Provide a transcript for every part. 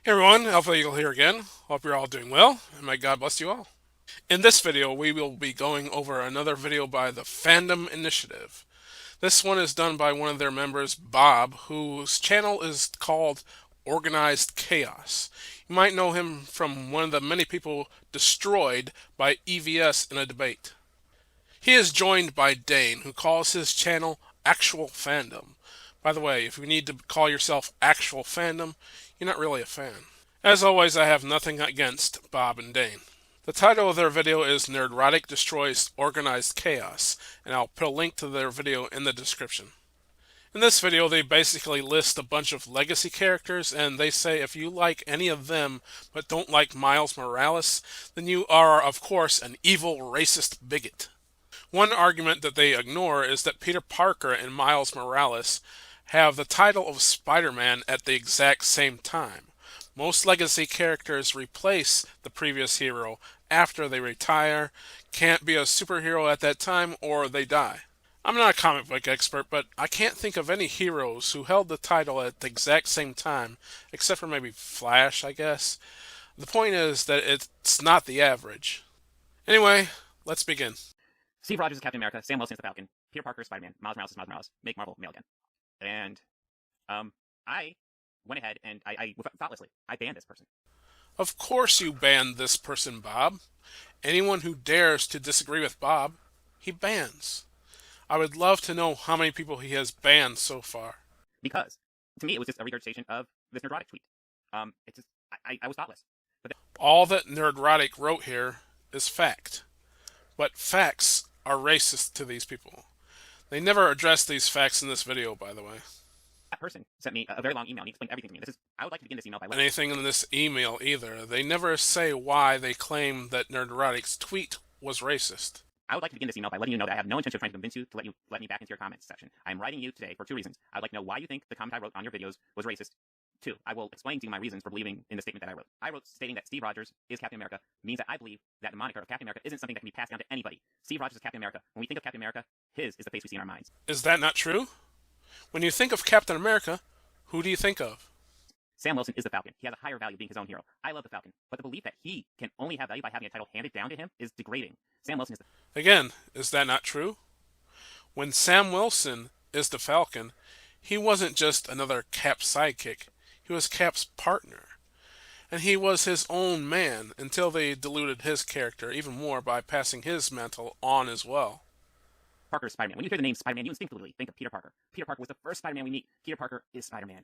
Hey everyone, Alpha Eagle here again. Hope you're all doing well, and may God bless you all. In this video, we will be going over another video by the Fandom Initiative. This one is done by one of their members, Bob, whose channel is called Organized Chaos. You might know him from one of the many people destroyed by EVS in a debate. He is joined by Dane, who calls his channel Actual Fandom. By the way, if you need to call yourself Actual Fandom, you're not really a fan. As always, I have nothing against Bob and Dane. The title of their video is Nerdrotic Destroys Organized Chaos, and I'll put a link to their video in the description. In this video, they basically list a bunch of legacy characters, and they say if you like any of them but don't like Miles Morales, then you are, of course, an evil, racist bigot. One argument that they ignore is that Peter Parker and Miles Morales have the title of Spider-Man at the exact same time. Most legacy characters replace the previous hero after they retire, can't be a superhero at that time, or they die. I'm not a comic book expert, but I can't think of any heroes who held the title at the exact same time, except for maybe Flash, I guess. The point is that it's not the average. Anyway, let's begin. Steve Rogers is Captain America, Sam Wilson is the Falcon, Peter Parker is Spider-Man, Miles Morales is Miles Morales. Make Marvel male again. And I went ahead and I thoughtlessly, I banned this person. Of course you banned this person, Bob. Anyone who dares to disagree with Bob, he bans. I would love to know how many people he has banned so far. Because, to me, it was just a regurgitation of this Nerdrotic tweet. It's just, I was thoughtless. But all that Nerdrotic wrote here is fact. But facts are racist to these people. They never addressed these facts in this video, by the way. That person sent me a very long email and he explained everything to me. I would like to begin this email by anything in this email either. They never say why they claim that Nerdrotic's tweet was racist. I would like to begin this email by letting you know that I have no intention of trying to convince you to let me back into your comments section. I am writing you today for two reasons. I would like to know why you think the comment I wrote on your videos was racist. Two, I will explain to you my reasons for believing in the statement that I wrote. I wrote stating that Steve Rogers is Captain America means that I believe that the moniker of Captain America isn't something that can be passed down to anybody. Steve Rogers is Captain America. When we think of Captain America, his is the face we see in our minds. Is that not true? When you think of Captain America, who do you think of? Sam Wilson is the Falcon. He has a higher value being his own hero. I love the Falcon, but the belief that he can only have value by having a title handed down to him is degrading. Sam Wilson is the... Again, is that not true? When Sam Wilson is the Falcon, he wasn't just another Cap sidekick. He was Cap's partner. And he was his own man until they diluted his character even more by passing his mantle on as well. Parker is Spider-Man. When you hear the name Spider-Man, you instinctively think of Peter Parker. Peter Parker was the first Spider-Man we meet. Peter Parker is Spider-Man.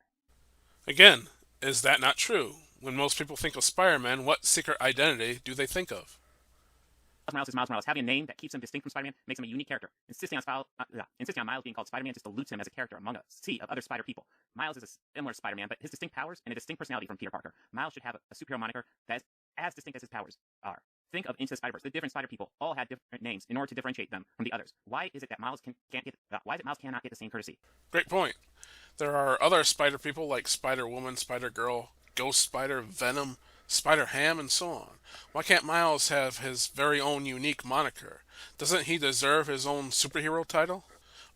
Again, is that not true? When most people think of Spider-Man, what secret identity do they think of? Miles is Miles Morales. Having a name that keeps him distinct from Spider-Man makes him a unique character. Insisting on Miles being called Spider-Man just dilutes him as a character among a sea of other Spider people. Miles is a similar Spider-Man, but his distinct powers and a distinct personality from Peter Parker. Miles should have a superhero moniker that is as distinct as his powers are. Think of Into the Spider-Verse. The different Spider people all had different names in order to differentiate them from the others. Why is it that Miles cannot get the same courtesy? Great point. There are other Spider people like Spider-Woman, Spider-Girl, Ghost Spider, Venom, Spider-Ham, and so on. Why can't Miles have his very own unique moniker? Doesn't he deserve his own superhero title?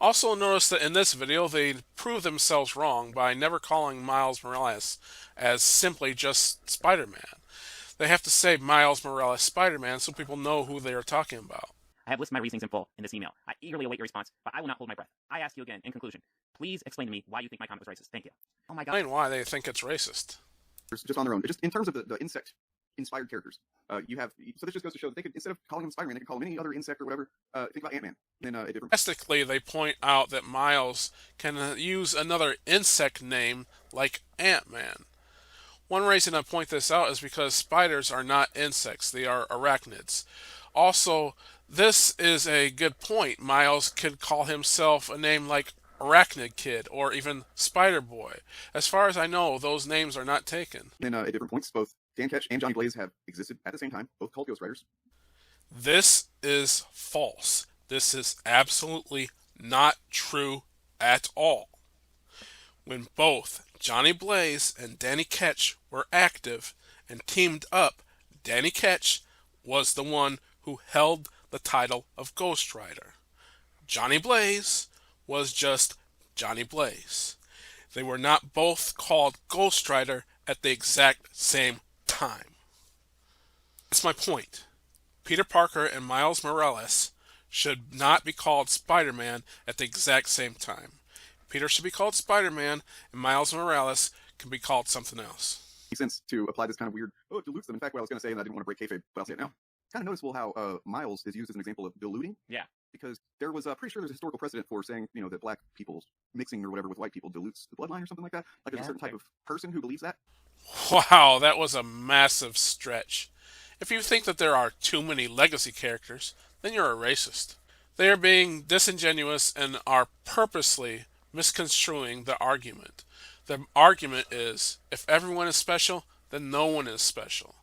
Also notice that in this video they prove themselves wrong by never calling Miles Morales as simply just Spider-Man. They have to say Miles Morales Spider-Man so people know who they are talking about. I have listed my reasonings in full in this email. I eagerly await your response, but I will not hold my breath. I ask you again, in conclusion, please explain to me why you think my comment was racist. Thank you. Oh my God. Explain why they think it's racist. Just on their own. Just in terms of the insect-inspired characters, you have. So this just goes to show that they could, instead of calling him Spider-Man, they could call him any other insect or whatever. Think about Ant-Man. Then a different. Drastically, they point out that Miles can use another insect name like Ant-Man. One reason I point this out is because spiders are not insects; they are arachnids. Also, this is a good point. Miles could call himself a name like Arachnid Kid, or even Spider Boy. As far as I know, those names are not taken. Then at different points, both Dan Ketch and Johnny Blaze have existed at the same time, both called Ghost Riders. This is false. This is absolutely not true at all. When both Johnny Blaze and Danny Ketch were active and teamed up, Danny Ketch was the one who held the title of Ghost Rider. Johnny Blaze was just Johnny Blaze. They were not both called Ghost Rider at the exact same time. That's my point. Peter Parker and Miles Morales should not be called Spider-Man at the exact same time. Peter should be called Spider-Man, and Miles Morales can be called something else. Sense to apply this kind of weird, oh, it dilutes them. In fact, what I was going to say, and I didn't want to break kayfabe, but I'll say it now. It's kind of noticeable how Miles is used as an example of diluting. Yeah. Because there was pretty sure there's a historical precedent for saying, that black people mixing or whatever with white people dilutes the bloodline or something like that. Like there's a certain type of person who believes that. Wow, that was a massive stretch. If you think that there are too many legacy characters, then you're a racist. They are being disingenuous and are purposely misconstruing the argument. The argument is, if everyone is special, then no one is special.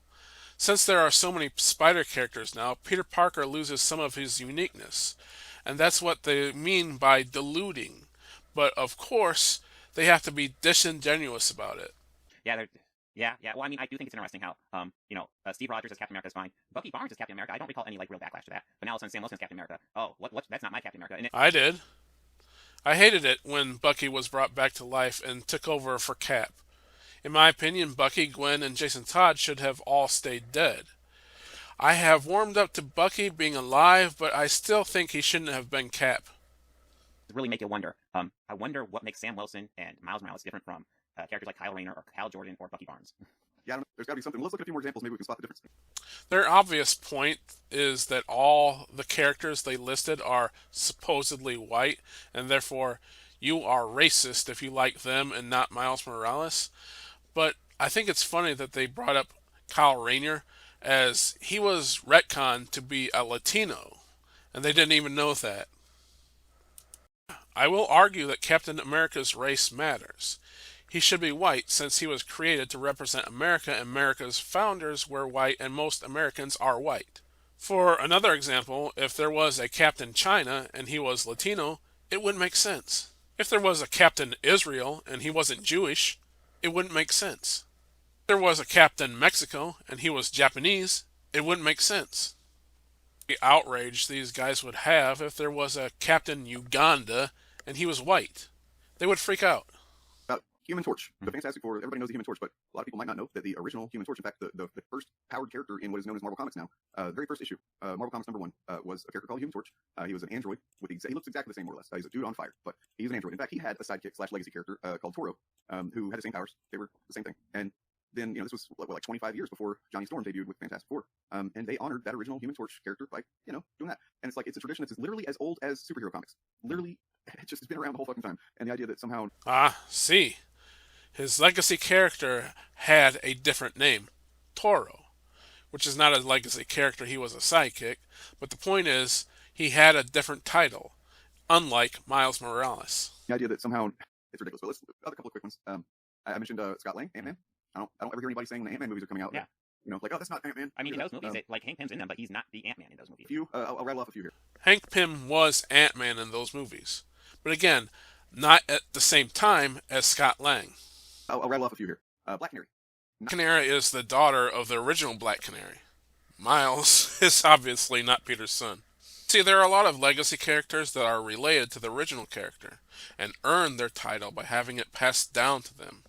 Since there are so many spider characters now, Peter Parker loses some of his uniqueness. And that's what they mean by diluting. But of course, they have to be disingenuous about it. Yeah, Well, I mean, I do think it's interesting how, Steve Rogers as Captain America is fine. Bucky Barnes as Captain America, I don't recall any real backlash to that. But now all of a sudden, Sam Wilson as Captain America. Oh, what? That's not my Captain America. And I did. I hated it when Bucky was brought back to life and took over for Cap. In my opinion, Bucky, Gwen, and Jason Todd should have all stayed dead. I have warmed up to Bucky being alive, but I still think he shouldn't have been Cap. really make you wonder. I wonder what makes Sam Wilson and Miles Morales different from characters like Kyle Rayner or Hal Jordan or Bucky Barnes. Yeah, I don't know. There's got to be something. Let's look at a few more examples. Maybe we can spot the difference. Their obvious point is that all the characters they listed are supposedly white, and therefore you are racist if you like them and not Miles Morales. But I think it's funny that they brought up Kyle Rayner as he was retconned to be a Latino, and they didn't even know that. I will argue that Captain America's race matters. He should be white since he was created to represent America, and America's founders were white and most Americans are white. For another example, if there was a Captain China and he was Latino, it wouldn't make sense. If there was a Captain Israel and he wasn't Jewish, it wouldn't make sense. If there was a Captain Mexico and he was Japanese, it wouldn't make sense. The outrage these guys would have if there was a Captain Uganda and he was white. They would freak out. Human Torch, the Fantastic Four. Everybody knows the Human Torch, but a lot of people might not know that the original Human Torch, in fact, the first powered character in what is known as Marvel Comics now, the very first issue, Marvel Comics #1, was a character called Human Torch. He was an android with he looks exactly the same, more or less. He's a dude on fire, but he's an android. In fact, he had a sidekick / legacy character called Toro, who had the same powers. They were the same thing. And then, this was like 25 years before Johnny Storm debuted with Fantastic Four. And they honored that original Human Torch character by, doing that. And it's like, it's a tradition that's literally as old as superhero comics. Literally, it's been around the whole fucking time. And the idea that somehow... See. His legacy character had a different name, Toro, which is not a legacy character, he was a sidekick, but the point is, he had a different title, unlike Miles Morales. The idea that somehow, it's ridiculous, but let's a couple of quick ones. I mentioned Scott Lang, Ant-Man. I don't ever hear anybody saying when the Ant-Man movies are coming out. Yeah. Like, oh, that's not Ant-Man. I mean, in those movies, Hank Pym's in them, but he's not the Ant-Man in those movies. I'll rattle off a few here. Hank Pym was Ant-Man in those movies, but again, not at the same time as Scott Lang. I'll rattle off a few here. Black Canary. Canary is the daughter of the original Black Canary. Miles is obviously not Peter's son. See, there are a lot of legacy characters that are related to the original character and earn their title by having it passed down to them.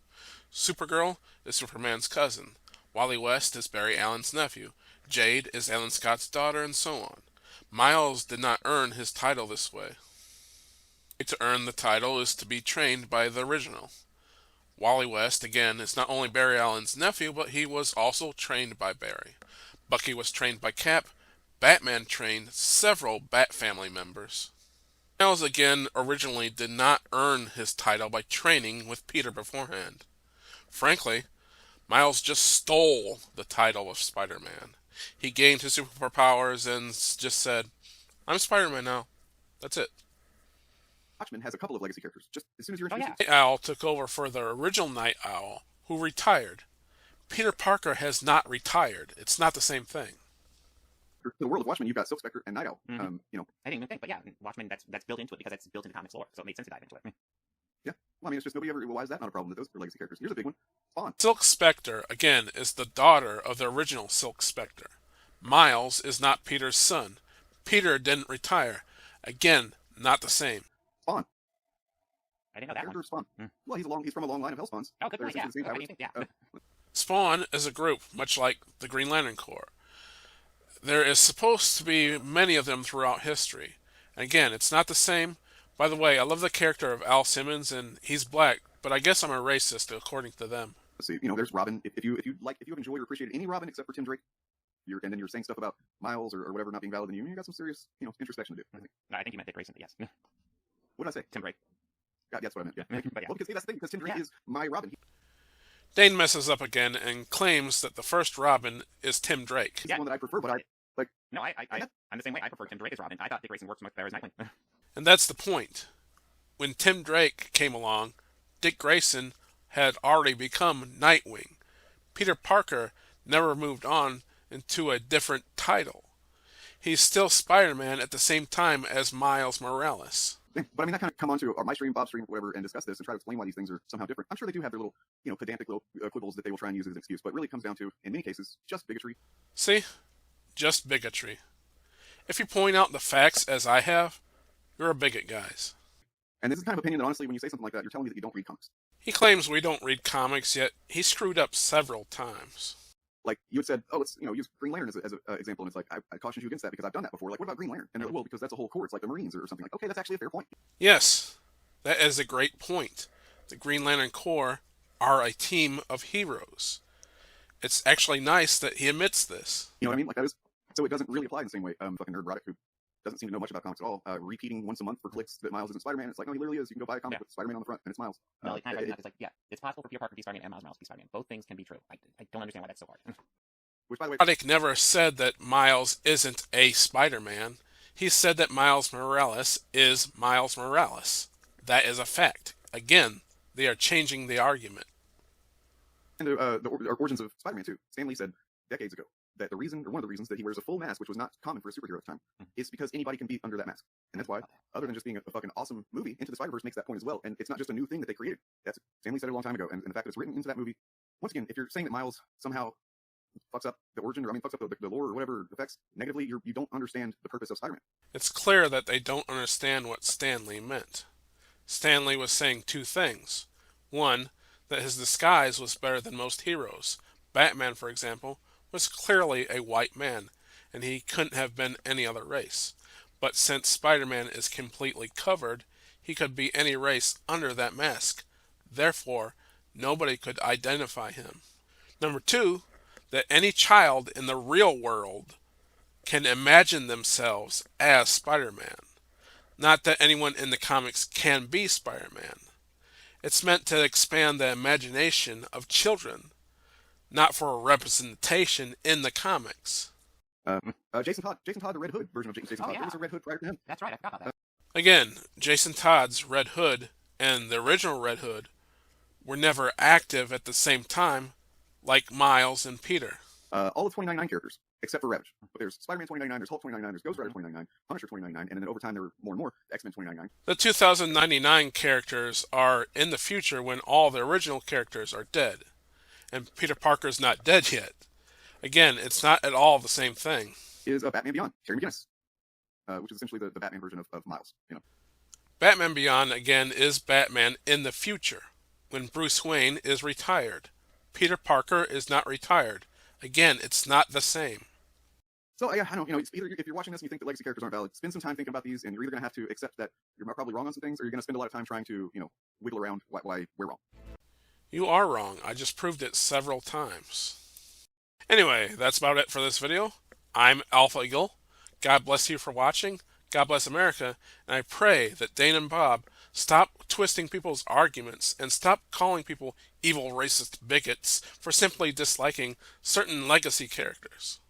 Supergirl is Superman's cousin. Wally West is Barry Allen's nephew. Jade is Alan Scott's daughter, and so on. Miles did not earn his title this way. To earn the title is to be trained by the original. Wally West, again, is not only Barry Allen's nephew, but he was also trained by Barry. Bucky was trained by Cap. Batman trained several Bat family members. Miles, again, originally did not earn his title by training with Peter beforehand. Frankly, Miles just stole the title of Spider-Man. He gained his superpowers and just said, I'm Spider-Man now. That's it. Watchmen has a couple of legacy characters. Just as soon as you're introduced, Night Owl took over for the original Night Owl, who retired. Peter Parker has not retired. It's not the same thing. For the world of Watchmen, you've got Silk Spectre and Night Owl. I didn't even think, but yeah, Watchmen, that's built into it because that's built into comics lore, so it made sense to dive into it. Yeah, well, I mean, it's just nobody ever. Why is that not a problem? That those are legacy characters. Here's a big one. Spawn. Silk Spectre, again, is the daughter of the original Silk Spectre. Miles is not Peter's son. Peter didn't retire. Again, not the same. Spawn. I didn't know that Character Spawn. Well, he's from a long line of Hellspawns. Oh, good point. Yeah. Okay, yeah. Spawn is a group, much like the Green Lantern Corps. There is supposed to be many of them throughout history. And again, it's not the same. By the way, I love the character of Al Simmons, and he's black, but I guess I'm a racist according to them. Let's see, there's Robin. If you have enjoyed or appreciated any Robin except for Tim Drake, and then you're saying stuff about Miles or whatever not being valid, then you got some serious introspection to do. I think. No, I think you meant Dick Grayson, but yes. What did I say? Tim Drake. God, that's what I meant. Yeah. But yeah. Well, because that's the thing. Because Tim Drake is my Robin. Dane messes up again and claims that the first Robin is Tim Drake. He's the one that I prefer, but No, I'm the same way. I prefer Tim Drake as Robin. I thought Dick Grayson works much better as Nightwing. And that's the point. When Tim Drake came along, Dick Grayson had already become Nightwing. Peter Parker never moved on into a different title. He's still Spider-Man at the same time as Miles Morales. But I mean, I kind of come onto my stream, Bob's stream, whatever, and discuss this and try to explain why these things are somehow different. I'm sure they do have their little, pedantic little quibbles that they will try and use as an excuse, but really it comes down to, in many cases, just bigotry. See? Just bigotry. If you point out the facts as I have, you're a bigot, guys. And this is kind of opinion that, honestly, when you say something like that, you're telling me that you don't read comics. He claims we don't read comics, yet he screwed up several times. Like, you had said, use Green Lantern as an example, and it's like, I cautioned you against that because I've done that before. Like, what about Green Lantern? And they're like, well, because that's a whole corps, it's like the Marines or something. Like, okay, that's actually a fair point. Yes, that is a great point. The Green Lantern Corps are a team of heroes. It's actually nice that he admits this. You know what I mean? Like, that is, so it doesn't really apply in the same way. Fucking Nerd Roddick, who doesn't seem to know much about comics at all, repeating once a month for clicks that Miles isn't Spider-Man. It's like, no, he literally is. You can go buy a comic with Spider-Man on the front, and it's Miles. No, it kind of it's like, yeah, it's possible for Peter Parker to be Spider-Man and Miles Morales to be Spider-Man. Both things can be true. I don't understand why that's so hard. Which, by the way, Roddick never said that Miles isn't a Spider-Man. He said that Miles Morales is Miles Morales. That is a fact. Again, they are changing the argument. and the origins of Spider-Man too. Stan Lee said decades ago that the reason, or one of the reasons, that he wears a full mask, which was not common for a superhero at the time, is because anybody can be under that mask. And that's why, other than just being a fucking awesome movie, Into the Spider-Verse makes that point as well. And it's not just a new thing that they created. Stan Lee said it a long time ago. And the fact that it's written into that movie, once again, if you're saying that Miles somehow fucks up the origin, or fucks up the lore or whatever effects negatively, you don't understand the purpose of Spider-Man. It's clear that they don't understand what Stan Lee meant. Stan Lee was saying two things. One, that his disguise was better than most heroes. Batman, for example, was clearly a white man, and he couldn't have been any other race. But since Spider-Man is completely covered, he could be any race under that mask. Therefore, nobody could identify him. Number two, that any child in the real world can imagine themselves as Spider-Man. Not that anyone in the comics can be Spider-Man. It's meant to expand the imagination of children, not for a representation in the comics. Jason Todd, the Red Hood version of Jason Todd. Yeah. There was a Red Hood prior to him. That's right, I forgot about that. Again, Jason Todd's Red Hood and the original Red Hood were never active at the same time, like Miles and Peter. All of 2099 characters, except for Ravage. But there's Spider-Man 2099, there's Hulk 2099, there's Ghost Rider 2099, Punisher 2099, and then over time there were more and more X-Men 2099. The 2099 characters are in the future when all the original characters are dead. And Peter Parker's not dead yet. Again, it's not at all the same thing. Is Batman Beyond, Terry McGinnis, which is essentially the Batman version of Miles. Batman Beyond, again, is Batman in the future, when Bruce Wayne is retired. Peter Parker is not retired. Again, it's not the same. So I don't, it's either, if you're watching this and you think that legacy characters aren't valid, spend some time thinking about these, and you're either going to have to accept that you're probably wrong on some things, or you're going to spend a lot of time trying to, wiggle around why we're wrong. You are wrong. I just proved it several times. Anyway, that's about it for this video. I'm Alpha Eagle. God bless you for watching. God bless America. And I pray that Dane and Bob stop twisting people's arguments and stop calling people evil, racist bigots for simply disliking certain legacy characters.